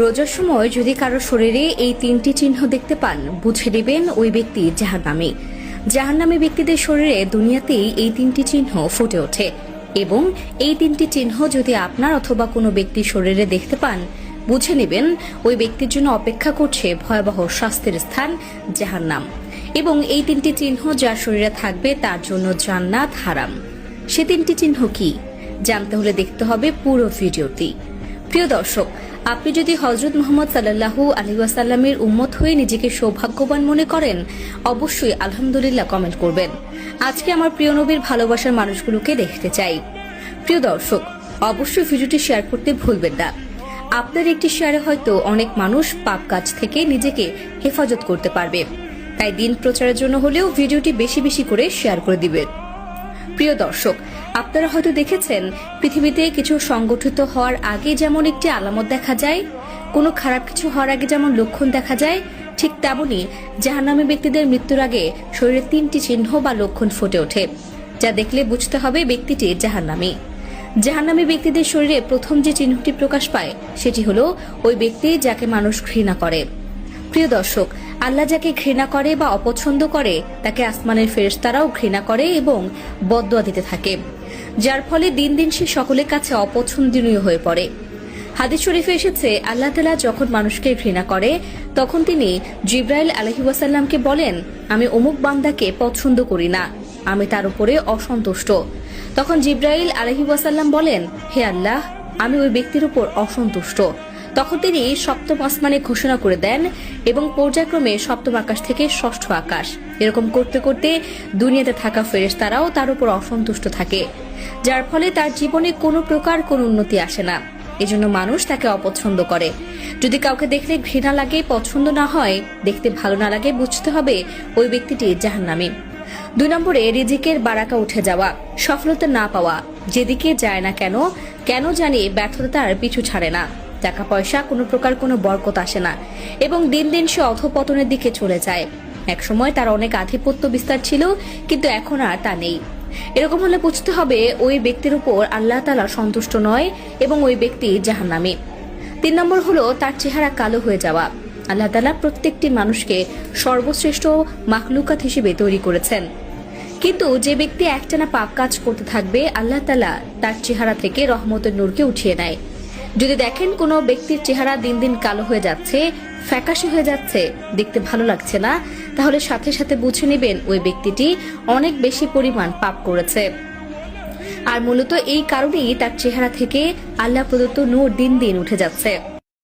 রোজার সময় যদি কারো শরীরে এই তিনটি চিহ্ন দেখতে পান, বুঝে নেবেন ওই ব্যক্তি জাহান্নামী। জাহান্নামী ব্যক্তিদের শরীরে দুনিয়াতেই এই তিনটি চিহ্ন ফুটে ওঠে এবং এই তিনটি চিহ্ন যদি আপনার অথবা কোনো ব্যক্তির শরীরে দেখতে পান, বুঝে নেবেন ওই ব্যক্তির জন্য অপেক্ষা করছে ভয়াবহ শাস্তির স্থান জাহান্নাম। এবং এই তিনটি চিহ্ন যার শরীরে থাকবে তার জন্য জান্নাত হারাম। সে তিনটি চিহ্ন কি জানতে হলে দেখতে হবে পুরো ভিডিওটি। প্রিয় দর্শক, আপনি যদি হযরত মুহাম্মদ সাল্লাল্লাহু আলাইহি ওয়াসাল্লামের উম্মত হয়ে নিজেকে সৌভাগ্যবান মনে করেন, অবশ্যই আলহামদুলিল্লাহ কমেন্ট করবেন। আজকে আমার প্রিয় নবীর ভালোবাসার মানুষগুলোকে দেখতে চাই। প্রিয় দর্শক, অবশ্যই ভিডিওটি শেয়ার করতে ভুলবেন না। আপনার একটি শেয়ারে হয়তো অনেক মানুষ পাপ কাজ থেকে নিজেকে হেফাজত করতে পারবে। তাই দিন প্রচারের জন্য হলেও ভিডিওটি বেশি বেশি করে শেয়ার করে দিবেন। প্রিয় দর্শক, আপনারা হয়তো দেখেছেন পৃথিবীতে কিছু সংগঠিত হওয়ার আগে যেমন একটি আলামত দেখা যায়, কোনো খারাপ কিছু হওয়ার আগে যেমন লক্ষণ দেখা যায়, ঠিক তেমনি জাহান্নামী ব্যক্তিদের মৃত্যুর আগে শরীরে তিনটি চিহ্ন বা লক্ষণ ফুটে ওঠে, যা দেখলে বুঝতে হবে ব্যক্তিটি জাহান্নামী। জাহান্নামী ব্যক্তিদের শরীরে প্রথম যে চিহ্নটি প্রকাশ পায় সেটি হলো ওই ব্যক্তি যাকে মানুষ ঘৃণা করে। প্রিয় দর্শক, আল্লাহ যাকে ঘৃণা করে বা অপছন্দ করে তাকে আসমানের ফেরেশতারাও ঘৃণা করে এবং বদদুয়া দিতে থাকে, যার ফলে দিন দিন সে সকলের কাছে অপছন্দনীয় হয়ে পড়ে। হাদিস শরীফে এসেছে, আল্লাহ তাআলা যখন মানুষকে ঘৃণা করে তখন তিনি জিবরাইল আলাইহিস সালামকে বলেন, আমি অমুক বান্দাকে পছন্দ করি না, আমি তার উপরে অসন্তুষ্ট। তখন জিবরাইল আলাইহিস সালাম বলেন, হে আল্লাহ, আমি ওই ব্যক্তির উপর অসন্তুষ্ট। তখন তিনি সপ্তম আসমানে ঘোষণা করে দেন এবং পর্যায়ক্রমে সপ্তম আকাশ থেকে ষষ্ঠ আকাশ, এরকম করতে করতে দুনিয়াতে থাকা ফেরেশতারাও তার উপর অসন্তুষ্ট থাকে, যার ফলে তার জীবনে কোনো প্রকার কোনো উন্নতি আসে না। এজন্য মানুষ তাকে অপছন্দ করে। যদি কাউকে দেখলে ঘৃণা লাগে, পছন্দ না হয়, দেখতে ভালো না লাগে, বুঝতে হবে ওই ব্যক্তিটি জাহান্নামী। 2 নম্বরে রিজিকের বারাকা উঠে যাওয়া, সফলতা না পাওয়া। যেদিকে যায় না কেন কেন জানি ব্যর্থতা তার পিছু ছাড়ে না। টাকা পয়সা কোনো প্রকার কোনো বরকত আসে না এবং দিন দিন সে অধঃপতনের দিকে চলে যায়। একসময় তার অনেক আধিপত্য বিস্তার ছিল, কিন্তু এখন আর তা নেই। এরকম হলে বুঝতে হবে ওই ব্যক্তির উপর আল্লাহ তাআলা সন্তুষ্ট নয় এবং ওই ব্যক্তি জাহান্নামী। 3 নম্বর হলো তার চেহারা কালো হয়ে যাওয়া। আল্লাহ তাআলা প্রত্যেকটি মানুষকে সর্বশ্রেষ্ঠ মাখলুকাত হিসেবে তৈরি করেছেন, কিন্তু যে ব্যক্তি একটানা পাপ কাজ করতে থাকবে, আল্লাহ তাআলা তার চেহারা থেকে রহমতের নূরকে উঠিয়ে নেয়। যদি দেখেন কোনো ব্যক্তির চেহারা দিন দিন কালো হয়ে যাচ্ছে, ফ্যাকাশে হয়ে যাচ্ছে, দেখতে ভালো লাগছে না, তাহলে সাথে সাথে বুঝে নেবেন ওই ব্যক্তিটি অনেক বেশি পরিমাণ পাপ করেছে। আর মূলত এই কারণেই তার চেহারা থেকে আল্লাহ প্রদত্ত নূর দিন দিন উঠে যাচ্ছে।